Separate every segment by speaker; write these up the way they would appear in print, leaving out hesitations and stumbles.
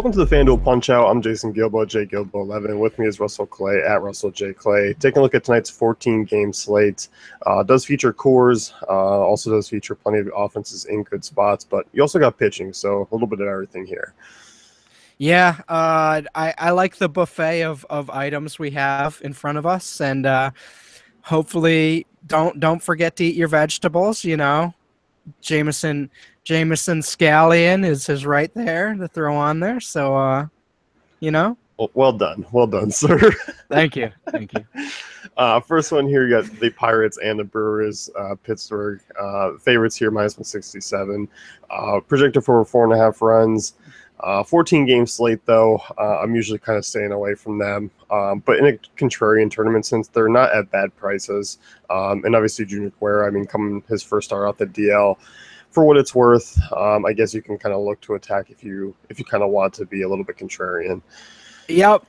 Speaker 1: Welcome to the FanDuel Punch-Out. I'm Jason Gilbo, JGilbo11. With me is Russell Clay, at Russell J. Clay. Taking a look at tonight's 14-game slate. Does feature cores, also does feature plenty of offenses in good spots, but you also got pitching, so a little bit of everything here.
Speaker 2: Yeah, I like the buffet of items we have in front of us, and hopefully don't forget to eat your vegetables. Jameson Jameson Scallion is right there to throw on there. So
Speaker 1: Well done, sir.
Speaker 2: thank you.
Speaker 1: First one here, you got the Pirates and the Brewers. Pittsburgh favorites here, -167. Projected for 4.5 runs. 14-game slate, though. I'm usually kind of staying away from them. But in a contrarian tournament, since they're not at bad prices, and obviously Junior Cuero, coming his first start off the DL, for what it's worth, I guess you can kind of look to attack if you kind of want to be a little bit contrarian.
Speaker 2: Yep,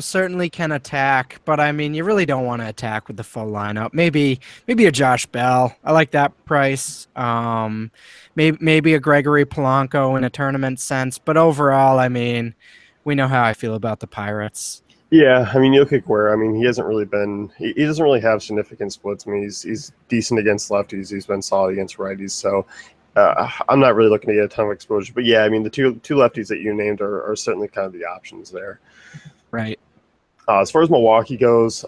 Speaker 2: certainly can attack, but you really don't want to attack with the full lineup. Maybe a Josh Bell. I like that price. Maybe a Gregory Polanco in a tournament sense, but overall, we know how I feel about the Pirates.
Speaker 1: Yeah, you look at Cuero. He hasn't really been. He doesn't really have significant splits. He's decent against lefties. He's been solid against righties. So I'm not really looking to get a ton of exposure. But yeah, the two lefties that you named are certainly kind of the options there.
Speaker 2: Right.
Speaker 1: As far as Milwaukee goes,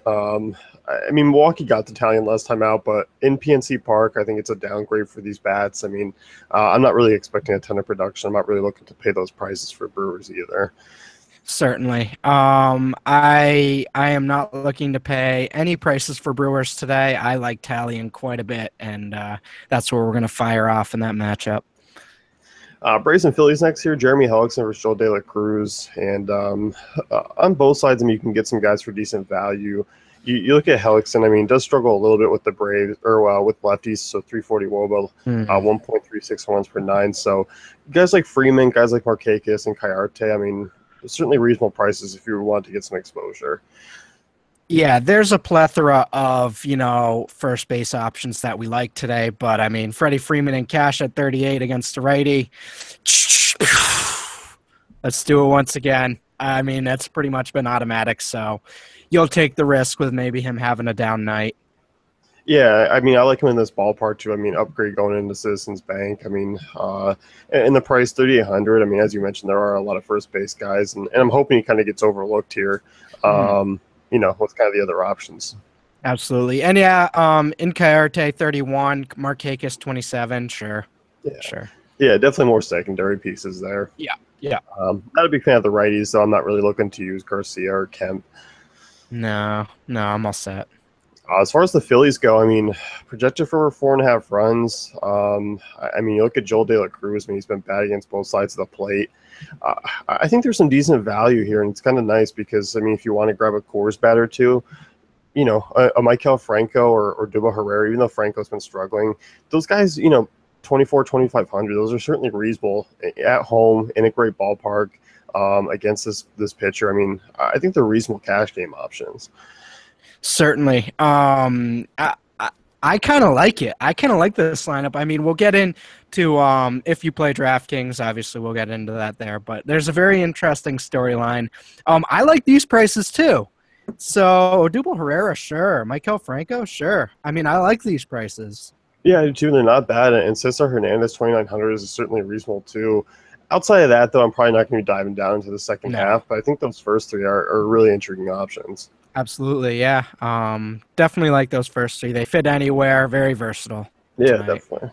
Speaker 1: Milwaukee got the Italian last time out, but in PNC Park, I think it's a downgrade for these bats. I'm not really expecting a ton of production. I'm not really looking to pay those prices for Brewers either.
Speaker 2: Certainly. I am not looking to pay any prices for Brewers today. I like Talion quite a bit, and that's where we're going to fire off in that matchup.
Speaker 1: Braves and Phillies next year. Jeremy Hellickson versus Joe De La Cruz, and on both sides, you can get some guys for decent value. You look at Hellickson. Does struggle a little bit with the Braves or with lefties, so 340 WOBA, 1.36 runs per nine. So guys like Freeman, guys like Markakis and Kayarte, certainly reasonable prices if you want to get some exposure.
Speaker 2: Yeah, there's a plethora of, first base options that we like today, but Freddie Freeman and Cash at 38 against the righty. Let's do it once again. That's pretty much been automatic, so you'll take the risk with maybe him having a down night.
Speaker 1: Yeah, I like him in this ballpark too. Upgrade going into Citizens Bank. And the price 3,800. As you mentioned, there are a lot of first base guys, and I'm hoping he kind of gets overlooked here. With kind of the other options.
Speaker 2: Absolutely, and yeah, in Kayarte 31, Markakis 27. Sure.
Speaker 1: Yeah, definitely more secondary pieces there.
Speaker 2: Yeah.
Speaker 1: Not a big fan of the righties, so I'm not really looking to use Garcia or Kemp.
Speaker 2: No, I'm all set.
Speaker 1: As far as the Phillies go, projected for 4.5 runs. You look at Joel De La Cruz. He's been bad against both sides of the plate. I think there's some decent value here, and it's kind of nice because, if you want to grab a Coors bat or two, a Maikel Franco or Duba Herrera, even though Franco's been struggling, those guys, 24, 2,500, those are certainly reasonable at home in a great ballpark against this pitcher. I think they're reasonable cash game options.
Speaker 2: Certainly. I kind of like it. I kind of like this lineup. We'll get into if you play DraftKings, obviously we'll get into that there, but there's a very interesting storyline. I like these prices too. So Odubel Herrera, sure. Maikel Franco, sure. I like these prices.
Speaker 1: Yeah, I do too. They're not bad. And Cesar Hernandez, 2,900 is certainly reasonable too. Outside of that, though, I'm probably not going to be diving down into the second half, but I think those first three are really intriguing options.
Speaker 2: Absolutely, yeah. Definitely like those first three. They fit anywhere, very versatile.
Speaker 1: Yeah, definitely.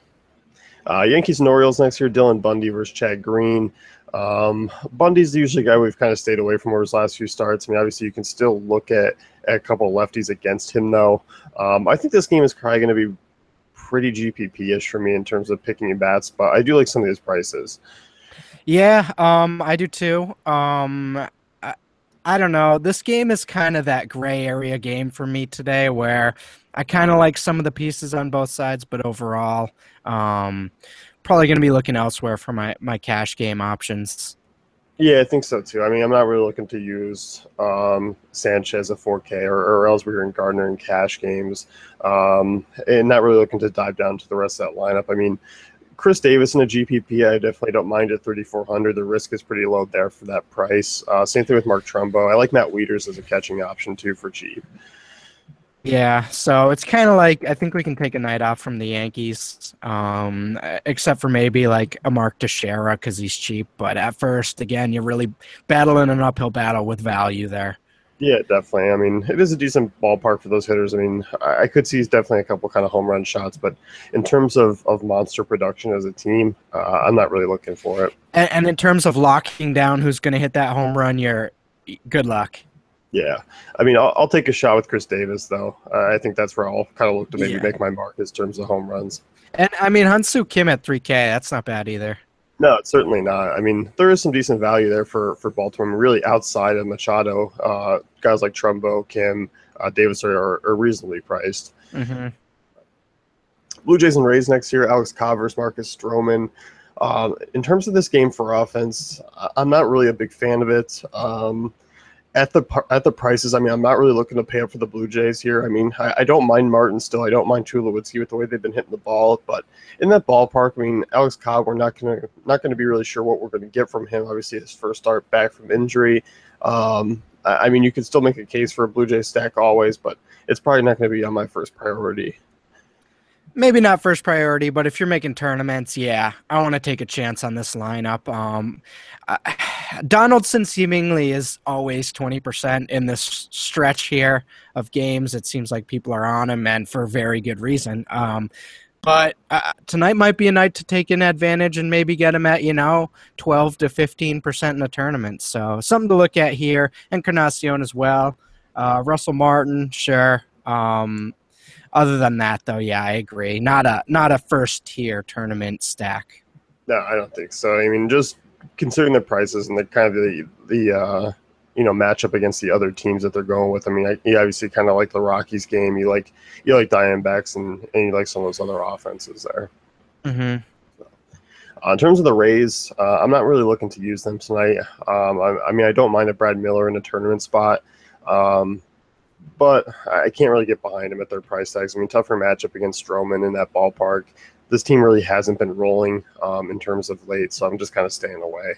Speaker 1: Yankees and Orioles next year, Dylan Bundy versus Chad Green. Bundy's usually a guy we've kind of stayed away from over his last few starts. Obviously you can still look at a couple of lefties against him, though. I think this game is probably going to be pretty GPP-ish for me in terms of picking bats, but I do like some of these prices.
Speaker 2: Yeah, I do too. I don't know. This game is kind of that gray area game for me today where I kind of like some of the pieces on both sides, but overall, probably going to be looking elsewhere for my cash game options.
Speaker 1: Yeah, I think so too. I'm not really looking to use Sanchez at 4K or Ellsbury and Gardner in cash games, and not really looking to dive down to the rest of that lineup. Chris Davis in a GPP, I definitely don't mind at 3,400. The risk is pretty low there for that price. Same thing with Mark Trumbo. I like Matt Wieters as a catching option too for cheap.
Speaker 2: Yeah, so it's kind of like I think we can take a night off from the Yankees, except for maybe like a Mark Teixeira because he's cheap. But at first, again, you're really battling an uphill battle with value there.
Speaker 1: Yeah, definitely. I mean, it is a decent ballpark for those hitters. I mean, I could see definitely a couple kind of home run shots, but in terms of monster production as a team, I'm not really looking for it.
Speaker 2: And in terms of locking down who's going to hit that home run, you're good luck.
Speaker 1: Yeah, I mean, I'll take a shot with Chris Davis though. I think that's where I'll kind of look to maybe
Speaker 2: Yeah,
Speaker 1: make my mark in terms of home runs.
Speaker 2: and I mean Hansu Kim at 3K, that's not bad either.
Speaker 1: No, it's certainly not. I mean, there is some decent value there for Baltimore. Really, outside of Machado, guys like Trumbo, Kim, Davis are reasonably priced.
Speaker 2: Mm-hmm.
Speaker 1: Blue Jays and Rays next year. Alex Cobb versus Marcus Stroman. In terms of this game for offense, I'm not really a big fan of it. At the prices, I mean, I'm not really looking to pay up for the Blue Jays here. I mean, I don't mind Martin still. I don't mind Tulowitzki with the way they've been hitting the ball, but in that ballpark, I mean, Alex Cobb, we're not gonna be really sure what we're going to get from him. Obviously, his first start back from injury. I mean, you could still make a case for a Blue Jays stack always, but it's probably not going to be on my first priority.
Speaker 2: Maybe not first priority, but if you're making tournaments, yeah, I want to take a chance on this lineup. Donaldson seemingly is always 20% in this stretch here of games. It seems like people are on him, and for very good reason. But tonight might be a night to take an advantage and maybe get him at 12 to 15% in a tournament. So something to look at here, and Encarnacion as well. Russell Martin, sure. Other than that, though, yeah, I agree. Not a first tier tournament stack.
Speaker 1: No, I don't think so. I mean, just considering the prices and the kind of the matchup against the other teams that they're going with. I mean, you obviously kind of like the Rockies game. You like Diamondbacks and you like some of those other offenses there.
Speaker 2: Mm-hmm.
Speaker 1: In terms of the Rays, I'm not really looking to use them tonight. I mean, I don't mind a Brad Miller in a tournament spot. But I can't really get behind him at their price tags. I mean, tougher matchup against Stroman in that ballpark. This team really hasn't been rolling in terms of late, so I'm just kind of staying away.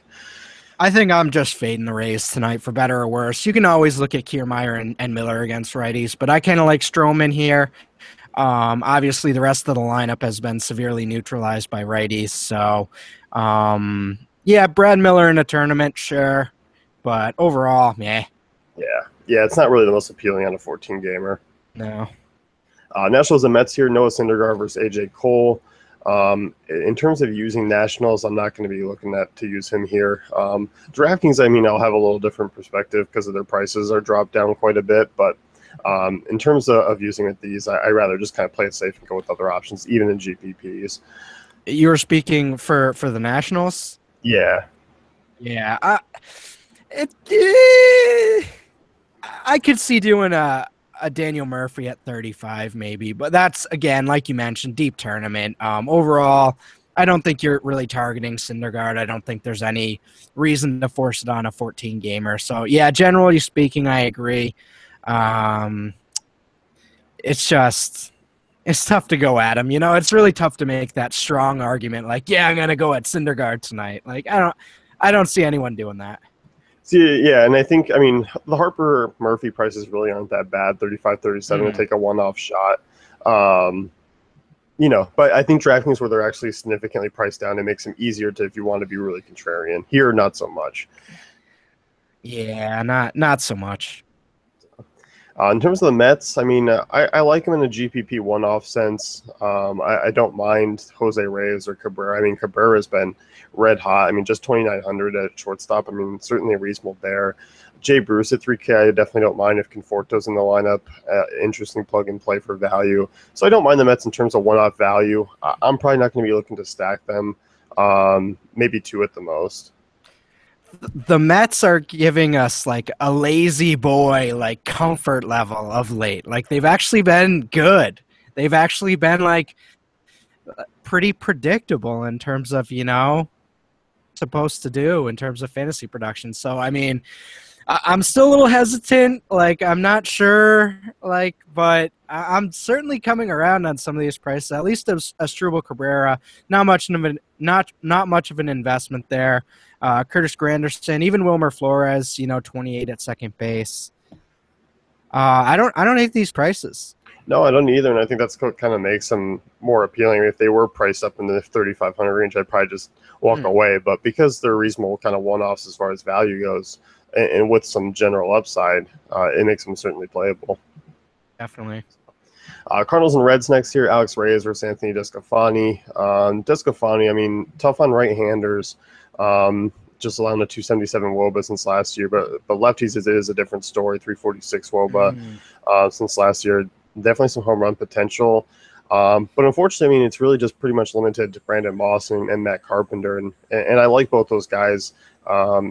Speaker 2: I think I'm just fading the Rays tonight for better or worse. You can always look at Kiermaier and Miller against righties, but I kind of like Stroman here. Obviously, the rest of the lineup has been severely neutralized by righties. So, yeah, Brad Miller in a tournament, sure. But overall, meh.
Speaker 1: Yeah, it's not really the most appealing on a 14-gamer.
Speaker 2: No.
Speaker 1: Nationals and Mets here, Noah Syndergaard versus A.J. Cole. In terms of using Nationals, I'm not going to be looking to use him here. DraftKings, I mean, I'll have a little different perspective because of their prices are dropped down quite a bit. But in terms of using it these, I'd rather just kind of play it safe and go with other options, even in GPPs.
Speaker 2: You were speaking for the Nationals?
Speaker 1: Yeah.
Speaker 2: Yeah. I could see doing a Daniel Murphy at 35 maybe, but that's, again, like you mentioned, deep tournament. Overall, I don't think you're really targeting Syndergaard. I don't think there's any reason to force it on a 14-gamer. So, yeah, generally speaking, I agree. It's tough to go at him. It's really tough to make that strong argument like, yeah, I'm going to go at Syndergaard tonight. Like, I don't see anyone doing that.
Speaker 1: Yeah, and I think, I mean, the Harper Murphy prices really aren't that bad, 35, 37 to take a one-off shot. But I think DraftKings where they're actually significantly priced down, it makes them easier to, if you want to be really contrarian. Here, not so much.
Speaker 2: Yeah, not so much.
Speaker 1: In terms of the Mets, I mean, I like them in a GPP one-off sense. I don't mind Jose Reyes or Cabrera. I mean, Cabrera's been red hot. I mean, just 2,900 at shortstop. I mean, certainly reasonable there. Jay Bruce at 3K, I definitely don't mind if Conforto's in the lineup. Interesting plug-and-play for value. So I don't mind the Mets in terms of one-off value. I'm probably not going to be looking to stack them. Maybe two at the most.
Speaker 2: The Mets are giving us like a lazy boy, like comfort level of late. Like they've actually been good. They've actually been like pretty predictable in terms of, supposed to do in terms of fantasy production. So, I mean, I'm still a little hesitant. Like, I'm not sure. Like, but I'm certainly coming around on some of these prices. At least Asdrubal Cabrera, not much of an investment there. Curtis Granderson, even Wilmer Flores, 28 at second base. I don't hate these prices.
Speaker 1: No, I don't either, and I think that's what kind of makes them more appealing. If they were priced up in the 3,500 range, I'd probably just walk
Speaker 2: Mm,
Speaker 1: away. But because they're reasonable kind of one-offs as far as value goes, and with some general upside, it makes them certainly playable.
Speaker 2: definitely.
Speaker 1: Cardinals and Reds next year. Alex Reyes versus Anthony Desclafani. Desclafani, I mean, tough on right-handers. Just allowing a 277 WOBA since last year, but lefties is a different story. 346 WOBA
Speaker 2: Mm.
Speaker 1: since last year. Definitely some home run potential. But unfortunately, I mean, it's really just pretty much limited to Brandon Moss and Matt Carpenter, and I like both those guys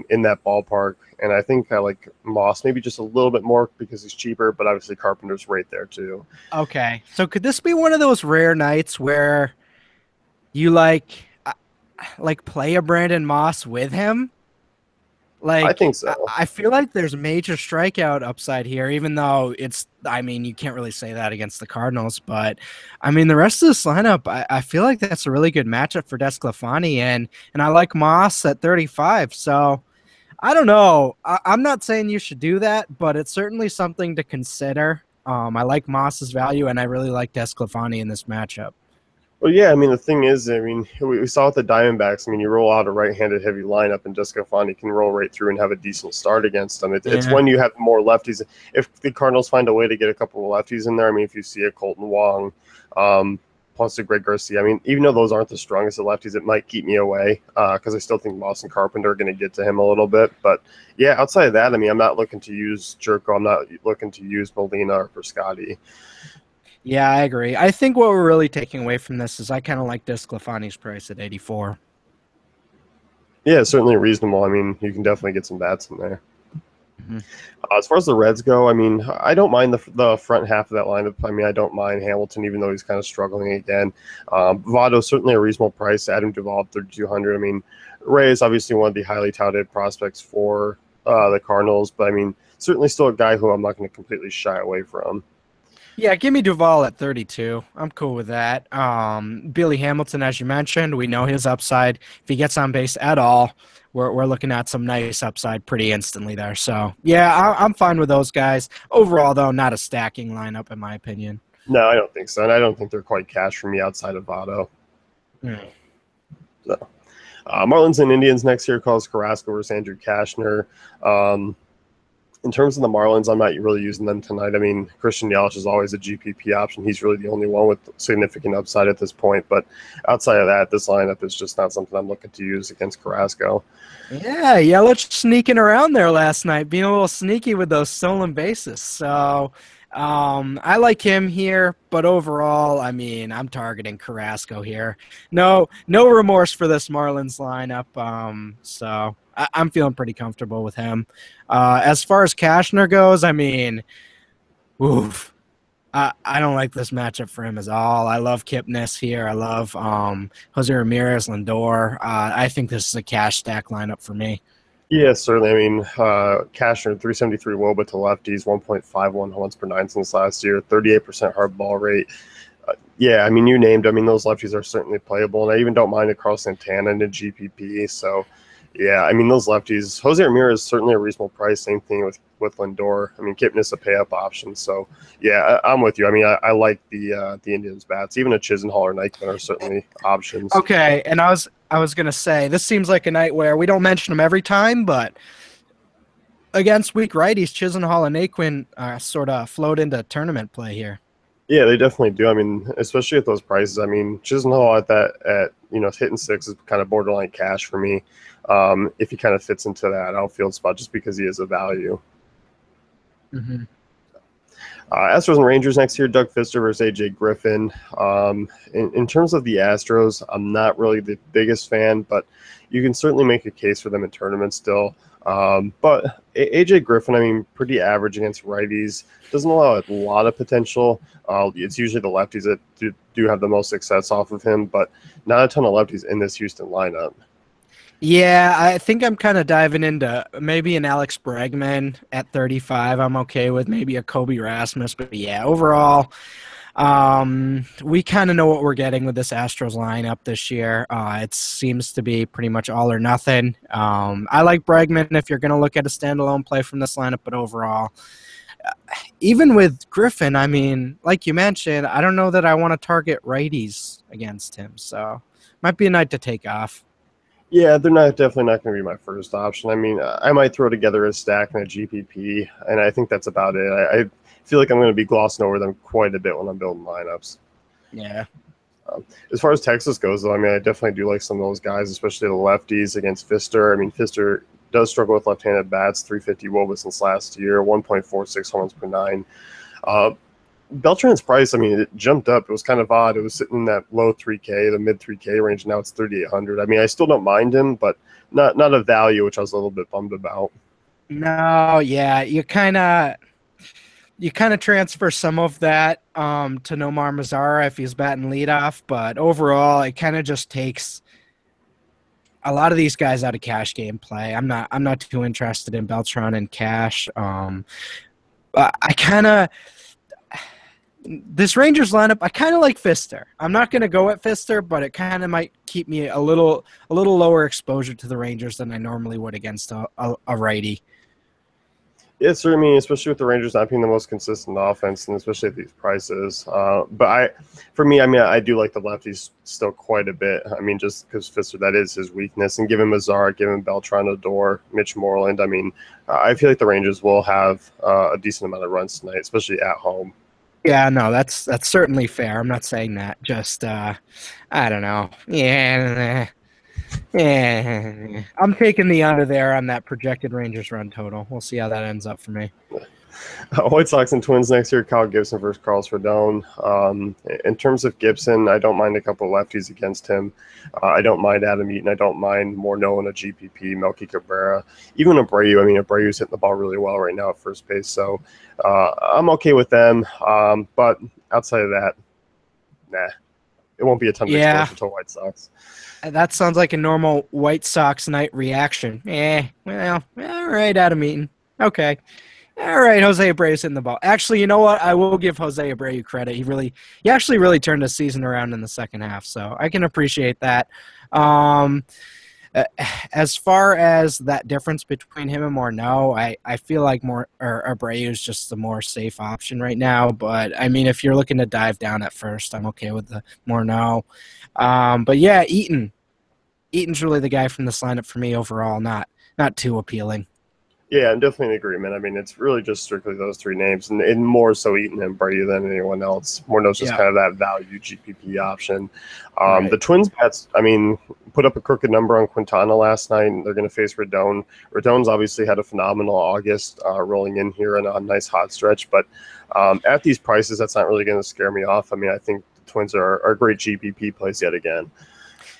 Speaker 1: in that ballpark. And I think I like Moss maybe just a little bit more because he's cheaper, but obviously Carpenter's right there too.
Speaker 2: Okay, so could this be one of those rare nights where you like play a Brandon Moss with him?
Speaker 1: I
Speaker 2: Like,
Speaker 1: think
Speaker 2: I
Speaker 1: so.
Speaker 2: I feel like there's major strikeout upside here, even though I mean, you can't really say that against the Cardinals, but I mean, the rest of this lineup, I feel like that's a really good matchup for Desclafani, and I like Moss at 35. So I don't know. I'm not saying you should do that, but it's certainly something to consider. I like Moss's value, and I really like Desclafani in this matchup.
Speaker 1: Well, yeah, I mean, the thing is, I mean, we saw with the Diamondbacks, I mean, you roll out a right-handed heavy lineup, and Jessica Fonte can roll right through and have a decent start against them. It's
Speaker 2: Yeah.
Speaker 1: when you have more lefties. If the Cardinals find a way to get a couple of lefties in there, I mean, if you see a Colton Wong, plus a Greg Garcia, I mean, even though those aren't the strongest of lefties, it might keep me away because I still think Moss and Carpenter are going to get to him a little bit. But, yeah, outside of that, I mean, I'm not looking to use Jerko. I'm not looking to use Molina or Piscotti.
Speaker 2: Yeah, I agree. I think what we're really taking away from this is I kind of like Desclafani's price at 84.
Speaker 1: Yeah, certainly reasonable. I mean, you can definitely get some bats in there.
Speaker 2: Mhm.
Speaker 1: As far as the Reds go, I mean, I don't mind the front half of that lineup. I mean, I don't mind Hamilton, even though he's kind of struggling again. Votto certainly a reasonable price. Adam Duvall 3,200. I mean, Ray is obviously one of the highly touted prospects for the Cardinals, but I mean, certainly still a guy who I'm not going to completely shy away from.
Speaker 2: Yeah, give me Duvall at 32. I'm cool with that. Billy Hamilton, as you mentioned, we know his upside. If he gets on base at all, we're looking at some nice upside pretty instantly there. So, yeah, I'm fine with those guys. Overall, though, not a stacking lineup, in my opinion.
Speaker 1: No, I don't think so, and I don't think they're quite cash for me outside of Votto.
Speaker 2: Mm.
Speaker 1: So, Marlins and Indians next year calls Carrasco versus Andrew Kashner. In terms of the Marlins, I'm not really using them tonight. I mean, Christian Yelich is always a GPP option. He's really the only one with significant upside at this point. But outside of that, this lineup is just not something I'm looking to use against Carrasco.
Speaker 2: Yeah, Yelich sneaking around there last night, being a little sneaky with those stolen bases. So I like him here, but overall, I mean, I'm targeting Carrasco here. No remorse for this Marlins lineup. So I'm feeling pretty comfortable with him. As far as Cashner goes, I mean, oof. I don't like this matchup for him at all. I love Kipnis here. I love Jose Ramirez, Lindor. I think this is a cash stack lineup for me.
Speaker 1: Yeah, certainly. I mean, Cashner, 373 WOBA to lefties, 1.51 home runs per nine since last year, 38% hard ball rate. Yeah, I mean, you named. I mean, those lefties are certainly playable, and I even don't mind a Carl Santana in a GPP. So, yeah, I mean, those lefties. Jose Ramirez is certainly a reasonable price. Same thing with Lindor. I mean, Kipnis a pay up option. So, yeah, I'm with you. I mean, I like the Indians bats. Even a Chisenhall or Nikeman are certainly options.
Speaker 2: Okay, and I was gonna say this seems like a night where we don't mention them every time, but against weak righties, Chisenhall and Naquin sort of float into tournament play here.
Speaker 1: Yeah, they definitely do. I mean, especially at those prices. I mean, Chisenhall at hitting six is kind of borderline cash for me. If he kind of fits into that outfield spot, just because he is a value.
Speaker 2: Mm-hmm.
Speaker 1: Astros and Rangers next year, Doug Fister versus AJ Griffin. In terms of the Astros, I'm not really the biggest fan, but you can certainly make a case for them in tournaments still. But AJ Griffin, I mean, pretty average against righties. Doesn't allow a lot of potential. It's usually the lefties that do have the most success off of him, but not a ton of lefties in this Houston lineup.
Speaker 2: Yeah, I think I'm kind of diving into maybe an Alex Bregman at 35. I'm okay with maybe a Kobe Rasmus, but yeah, overall, we kind of know what we're getting with this Astros lineup this year. It seems to be pretty much all or nothing. I like Bregman if you're going to look at a standalone play from this lineup, but overall, even with Griffin, I mean, like you mentioned, I don't know that I want to target righties against him, so might be a night to take off.
Speaker 1: Yeah, they're not definitely not going to be my first option. I mean, I might throw together a stack and a GPP, and I think that's about it. I feel like I'm going to be glossing over them quite a bit when I'm building lineups.
Speaker 2: Yeah.
Speaker 1: As far as Texas goes, though, I mean, I definitely do like some of those guys, especially the lefties against Fister. I mean, Fister does struggle with left-handed bats, 350 WOBA since last year, 1.46 home runs per nine. Uh, Beltran's price, I mean, it jumped up. It was kind of odd. It was sitting in that low 3K, the mid 3K range. Now it's 3,800. I mean, I still don't mind him, but not a value, which I was a little bit bummed about.
Speaker 2: No, yeah, you kind of transfer some of that to Nomar Mazara if he's batting leadoff, but overall, it kind of just takes a lot of these guys out of cash game play. I'm not too interested in Beltran and cash. But I kind of this Rangers lineup. I kind of like Fister. I'm not going to go at Fister, but it kind of might keep me a little lower exposure to the Rangers than I normally would against a righty.
Speaker 1: It's I mean, especially with the Rangers not being the most consistent offense, and especially at these prices. For me, I mean, I do like the lefties still quite a bit. I mean, just because Fister, that is his weakness, and given Mazar, given Beltran Odor, Mitch Moreland, I mean, I feel like the Rangers will have a decent amount of runs tonight, especially at home.
Speaker 2: Yeah, no, that's certainly fair. I'm not saying that. Just I don't know. Yeah, yeah. I'm taking the under there on that projected Rangers run total. We'll see how that ends up for me.
Speaker 1: White Sox and Twins next year. Kyle Gibson versus Carlos Rodon. In terms of Gibson, I don't mind a couple of lefties against him. I don't mind Adam Eaton. I don't mind Morneau and a GPP, Melky Cabrera, even Abreu. I mean, Abreu's hitting the ball really well right now at first base, so I'm okay with them. But outside of that, nah, it won't be a ton of
Speaker 2: Yeah,
Speaker 1: exposure to White Sox.
Speaker 2: that sounds like a normal White Sox night reaction. Well, all right, Adam Eaton. Okay. All right, Jose Abreu's hitting the ball. Actually, you know what? I will give Jose Abreu credit. He actually really turned the season around in the second half, so I can appreciate that. Um, uh, as far as that difference between him and Morneau, I feel like Abreu is just the more safe option right now. But I mean, if you're looking to dive down at first, I'm okay with the Morneau. But yeah, Eaton's really the guy from this lineup for me overall. Not too appealing.
Speaker 1: Yeah, I'm definitely in agreement. I mean, it's really just strictly those three names, and more so Eaton and Brady than anyone else. Morneau's just
Speaker 2: Yeah,
Speaker 1: kind of that value GPP option. The
Speaker 2: right.
Speaker 1: Twins bats, I mean, put up a crooked number on Quintana last night, and they're going to face Rodon. Rodon's obviously had a phenomenal August, rolling in here in a nice hot stretch, but at these prices, that's not really going to scare me off. I mean, I think the Twins are a great GPP place yet again.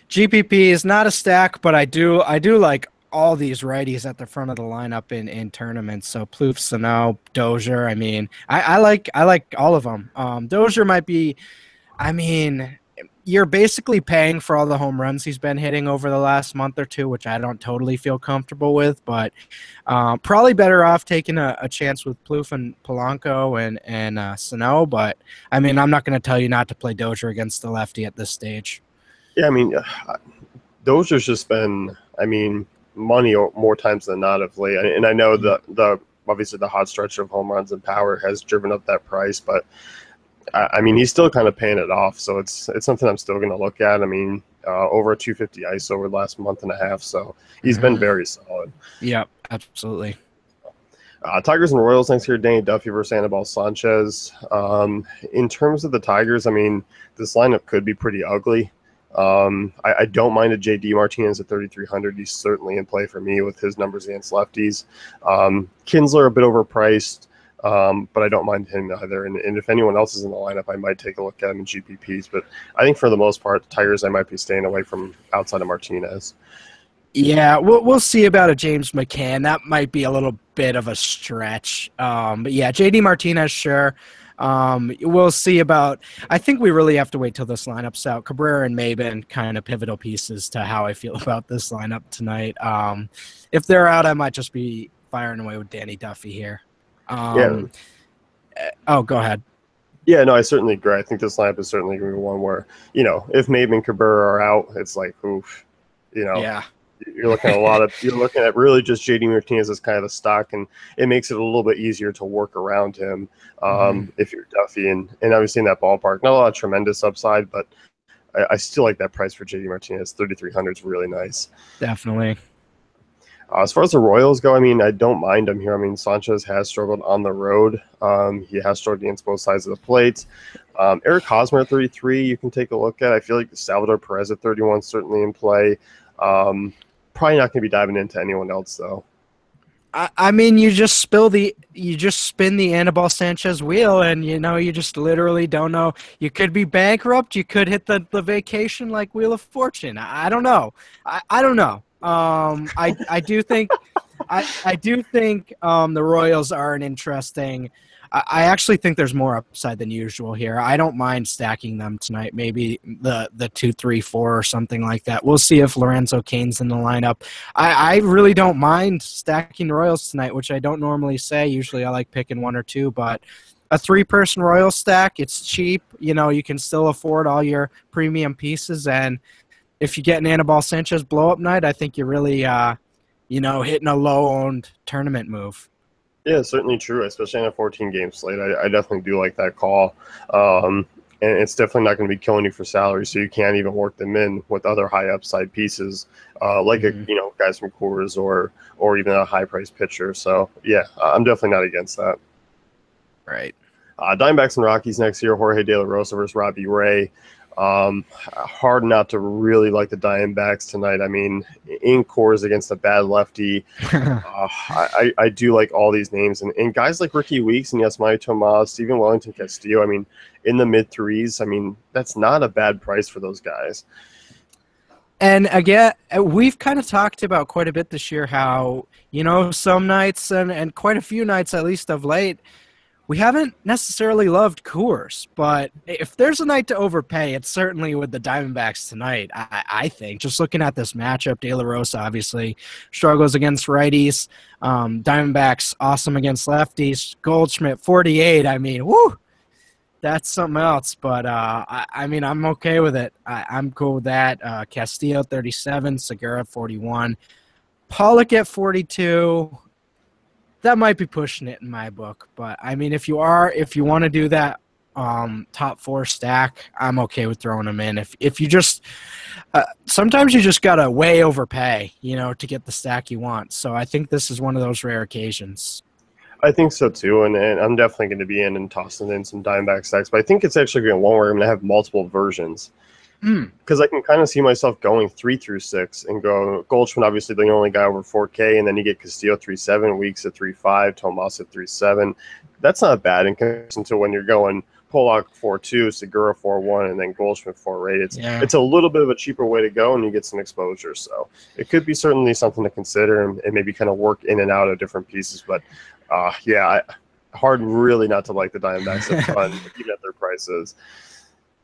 Speaker 2: GPP is not a stack, but I do like all these righties at the front of the lineup in tournaments. So Plouffe, Sano, Dozier. I mean, I like all of them. Dozier might be. I mean, you're basically paying for all the home runs he's been hitting over the last month or two, which I don't totally feel comfortable with. But probably better off taking a chance with Plouffe and Polanco and Sano. But I mean, I'm not going to tell you not to play Dozier against the lefty at this stage.
Speaker 1: Yeah, I mean, Dozier's just been, I mean, money more times than not of late. And I know the obviously the hot stretch of home runs and power has driven up that price, but I mean he's still kind of paying it off. So it's something I'm still going to look at. I mean, over a 250 ice over the last month and a half, so he's been
Speaker 2: Mhm.
Speaker 1: very solid.
Speaker 2: Yep, absolutely.
Speaker 1: Tigers and Royals next year, Danny Duffy versus Anibal Sanchez. In terms of the Tigers, I mean, this lineup could be pretty ugly. I don't mind a JD Martinez at 3,300. He's certainly in play for me with his numbers against lefties. Kinsler a bit overpriced, but I don't mind him either. And if anyone else is in the lineup, I might take a look at him in GPPs. But I think for the most part, the Tigers I might be staying away from outside of Martinez.
Speaker 2: Yeah, we'll see about a James McCann. That might be a little bit of a stretch. But yeah, JD Martinez, sure. We'll see about. I think we really have to wait till this lineup's out. Cabrera and Maben kind of pivotal pieces to how I feel about this lineup tonight. If they're out, I might just be firing away with Danny Duffy here.
Speaker 1: Yeah.
Speaker 2: Oh, go ahead.
Speaker 1: Yeah, no, I certainly agree. I think this lineup is certainly going to be one where, if Mabe and Cabrera are out, it's like, oof,
Speaker 2: Yeah.
Speaker 1: you're looking at really just JD Martinez as kind of the stock, and it makes it a little bit easier to work around him if you're Duffy, and obviously in that ballpark, not a lot of tremendous upside, but I still like that price for JD Martinez. 3,300 is really nice.
Speaker 2: Definitely.
Speaker 1: As far as the Royals go, I mean, I don't mind him here. I mean, Sanchez has struggled on the road. He has struggled against both sides of the plate. Eric Hosmer at 33, you can take a look at. I feel like Salvador Perez at 31 is certainly in play. Probably not going to be diving into anyone else, though.
Speaker 2: I mean, you just spin the Anibal Sanchez wheel, and you just literally don't know. You could be bankrupt. You could hit the vacation like Wheel of Fortune. I don't know. I don't know. I do think the Royals are an interesting. I actually think there's more upside than usual here. I don't mind stacking them tonight. Maybe the 2-3-4 or something like that. We'll see if Lorenzo Cain's in the lineup. I really don't mind stacking the Royals tonight, which I don't normally say. Usually I like picking one or two, but a 3-person Royal stack, it's cheap. You can still afford all your premium pieces, and if you get an Anibal Sanchez blow-up night, I think you're really, hitting a low-owned tournament move.
Speaker 1: Yeah, certainly true, especially in a 14-game slate. I definitely do like that call. And it's definitely not going to be killing you for salary, so you can't even work them in with other high upside pieces, like guys from Coors or even a high-priced pitcher. So, yeah, I'm definitely not against that.
Speaker 2: Right.
Speaker 1: Diamondbacks and Rockies next year, Jorge De La Rosa versus Robbie Ray. Hard not to really like the Diamondbacks tonight. I mean, in Coors against a bad lefty, I do like all these names. And guys like Ricky Weeks and Yasmani Tomas, Steven Wellington Castillo, I mean, in the mid-threes, I mean, that's not a bad price for those guys.
Speaker 2: And again, we've kind of talked about quite a bit this year how, some nights and quite a few nights, at least of late, we haven't necessarily loved Coors, but if there's a night to overpay, it's certainly with the Diamondbacks tonight, I think. Just looking at this matchup, De La Rosa obviously struggles against righties. Diamondbacks awesome against lefties. Goldschmidt, 48. I mean, whoo, that's something else. But, I'm okay with it. I'm cool with that. Castillo, 37. Segura, 41. Pollock at 42. That might be pushing it in my book, but I mean, if you want to do that top 4 stack, I'm okay with throwing them in. If you just sometimes you just gotta way overpay, to get the stack you want. So I think this is one of those rare occasions.
Speaker 1: I think so too, and I'm definitely going to be in and tossing in some Diamondback stacks, but I think it's actually going to be one where I'm going to have multiple versions. Because I can kind of see myself going 3 through 6 and go Goldschmidt, obviously the only guy over 4K, and then you get Castillo 3.7, Weeks at 3.5, Tomas at 3.7. That's not bad in comparison to when you're going Pollock 4.2, Segura 4.1, and then Goldschmidt 4.8. It's a little bit of a cheaper way to go, and you get some exposure. So it could be certainly something to consider and maybe kind of work in and out of different pieces. But hard really not to like the Diamondbacks a ton, even at their prices.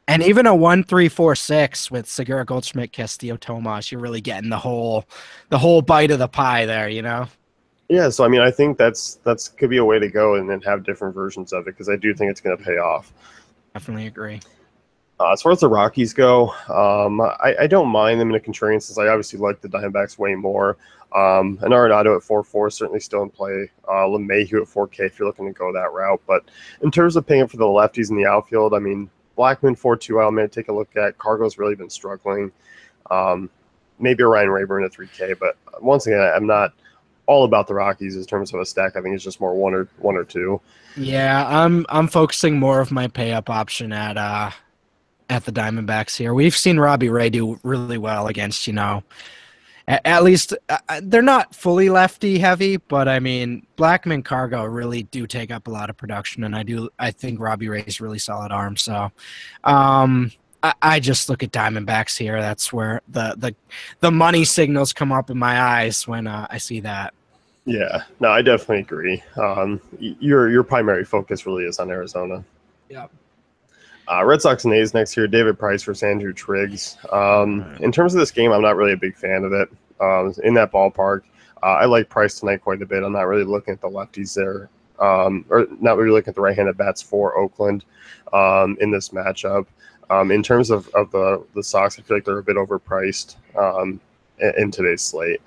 Speaker 2: And even a 1-3-4-6 with Segura, Goldschmidt, Castillo, Tomas, you're really getting the whole bite of the pie there,
Speaker 1: Yeah, so I mean, I think that's could be a way to go and then have different versions of it because I do think it's going to pay off.
Speaker 2: Definitely agree.
Speaker 1: As far as the Rockies go, I don't mind them in a contrarian since I obviously like the Diamondbacks way more. And Arenado at 4.4 certainly still in play. LeMahieu at 4K if you're looking to go that route. But in terms of paying for the lefties in the outfield, I mean, Blackman 4.2 I'm going to take a look at. Cargo's really been struggling. Maybe a Ryan Rayburn at 3K, but once again, I'm not all about the Rockies in terms of a stack. I think it's just more one or two.
Speaker 2: Yeah, I'm focusing more of my pay up option at the Diamondbacks here. We've seen Robbie Ray do really well against, at least they're not fully lefty heavy, but I mean, Blackman, Cargo really do take up a lot of production, and I think Robbie Ray's really solid arm. So, I just look at Diamondbacks here. That's where the money signals come up in my eyes when I see that.
Speaker 1: Yeah, no, I definitely agree. Your primary focus really is on Arizona.
Speaker 2: Yep.
Speaker 1: Red Sox and A's next year. David Price versus Andrew Triggs. In terms of this game, I'm not really a big fan of it. In that ballpark, I like Price tonight quite a bit. I'm not really looking at the lefties there, or not really looking at the right-handed bats for Oakland in this matchup. In terms of the Sox, I feel like they're a bit overpriced in today's slate.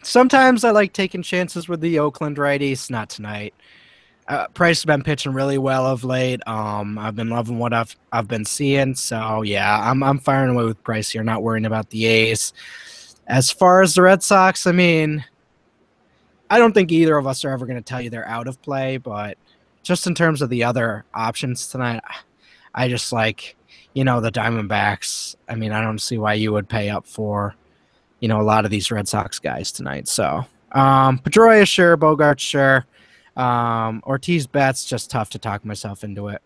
Speaker 2: Sometimes I like taking chances with the Oakland righties. Not tonight. Price has been pitching really well of late. I've been loving what I've been seeing. So yeah, I'm firing away with Price here. Not worrying about the A's. As far as the Red Sox, I mean, I don't think either of us are ever going to tell you they're out of play, but just in terms of the other options tonight, I just like, the Diamondbacks. I mean, I don't see why you would pay up for, a lot of these Red Sox guys tonight. So Pedroia, sure. Bogart, sure. Ortiz bats, just tough to talk myself into it.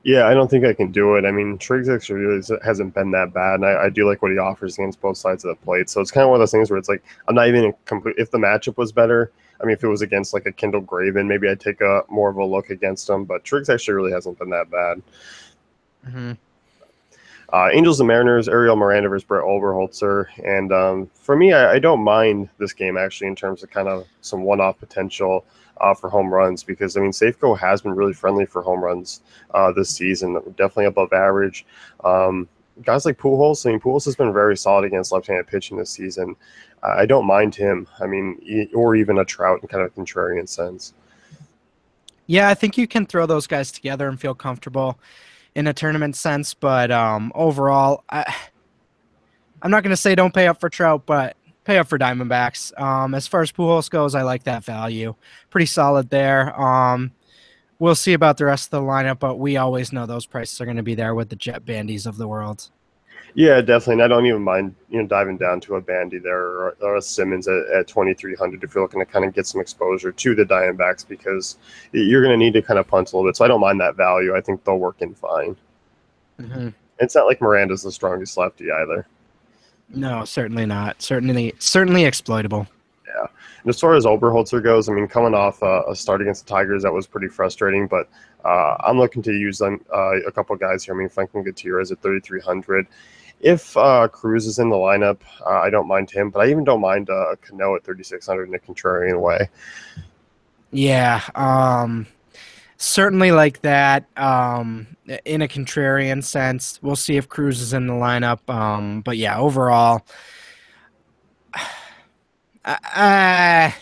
Speaker 1: Yeah, I don't think I can do it. I mean, Triggs actually really hasn't been that bad, and I do like what he offers against both sides of the plate. So it's kind of one of those things where it's like I'm not even complete. If the matchup was better, I mean, if it was against like a Kendall Graven, maybe I'd take a more of a look against him. But Triggs actually really hasn't been that bad.
Speaker 2: Mm-hmm.
Speaker 1: Angels and Mariners, Ariel Miranda versus Brett Oberholzer. And for me, I don't mind this game actually in terms of kind of some one-off potential for home runs because, I mean, Safeco has been really friendly for home runs this season, definitely above average. Guys like Pujols, I mean, Pujols has been very solid against left-handed pitching this season. I don't mind him. I mean, or even a Trout in kind of a contrarian sense.
Speaker 2: Yeah, I think you can throw those guys together and feel comfortable in a tournament sense, but overall, I'm not going to say don't pay up for Trout, but pay up for Diamondbacks. As far as Pujols goes, I like that value. Pretty solid there. We'll see about the rest of the lineup, but we always know those prices are going to be there with the Jet Bandies of the world.
Speaker 1: Yeah, definitely. And I don't even mind, diving down to a Bandy there or a Simmons at 2,300 if you're looking to kind of get some exposure to the Diamondbacks because you're going to need to kind of punt a little bit. So I don't mind that value. I think they'll work in fine.
Speaker 2: Mm-hmm.
Speaker 1: It's not like Miranda's the strongest lefty either.
Speaker 2: No, certainly not. Certainly exploitable.
Speaker 1: Yeah. And as far as Oberholzer goes, I mean, coming off a start against the Tigers, that was pretty frustrating. But I'm looking to use a couple guys here. I mean, Franklin Gutierrez at 3,300. If Cruz is in the lineup, I don't mind him. But I even don't mind Cano at 3,600 in a contrarian way.
Speaker 2: Yeah, certainly like that. In a contrarian sense, we'll see if Cruz is in the lineup. But yeah, overall, yeah.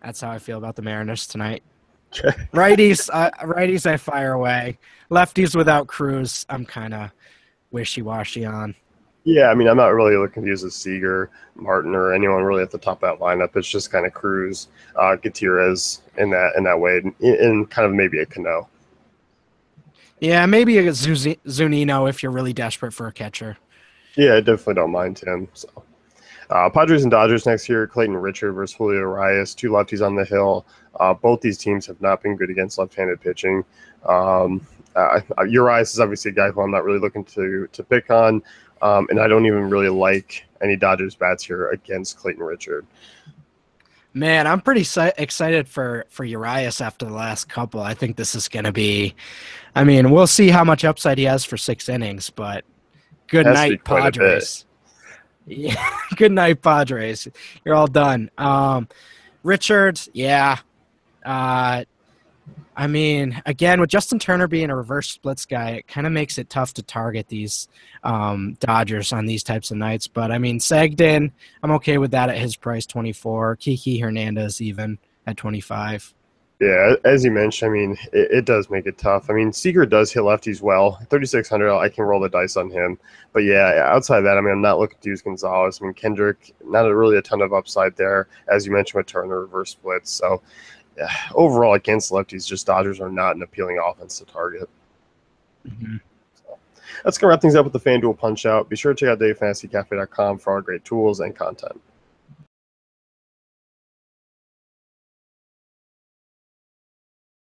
Speaker 2: That's how I feel about the Mariners tonight. Righties, I fire away. Lefties without Cruz, I'm kind of wishy-washy on.
Speaker 1: Yeah, I mean, I'm not really looking to use a Seager, Martin, or anyone really at the top of that lineup. It's just kind of Cruz, Gutierrez in that way, and kind of maybe a Cano.
Speaker 2: Yeah, maybe a Zunino if you're really desperate for a catcher.
Speaker 1: Yeah, I definitely don't mind him. So, Padres and Dodgers next year. Clayton Richard versus Julio Urias, two lefties on the hill. Both these teams have not been good against left-handed pitching. Urias is obviously a guy who I'm not really looking to pick on, and I don't even really like any Dodgers bats here against Clayton Richard.
Speaker 2: Man, I'm pretty excited for Urias after the last couple. I think this is going to be – I mean, we'll see how much upside he has for 6 innings, but good night, Padres. Yeah, good night, Padres. You're all done. Richard, yeah. I mean, again, with Justin Turner being a reverse splits guy, it kind of makes it tough to target these Dodgers on these types of nights. But, I mean, Sagden, I'm okay with that at his price, 24. Kiki Hernandez even at 25.
Speaker 1: Yeah, as you mentioned, I mean, it does make it tough. I mean, Seager does hit lefties well. 3,600, I can roll the dice on him. But, yeah, outside of that, I mean, I'm not looking to use Gonzalez. I mean, Kendrick, not really a ton of upside there, as you mentioned with Turner, reverse splits. So, yeah, overall, against lefties, just Dodgers are not an appealing offense to target.
Speaker 2: Mm-hmm.
Speaker 1: So, that's going to wrap things up with the FanDuel Punch-Out. Be sure to check out DaveFantasyCafe.com for all great tools and content.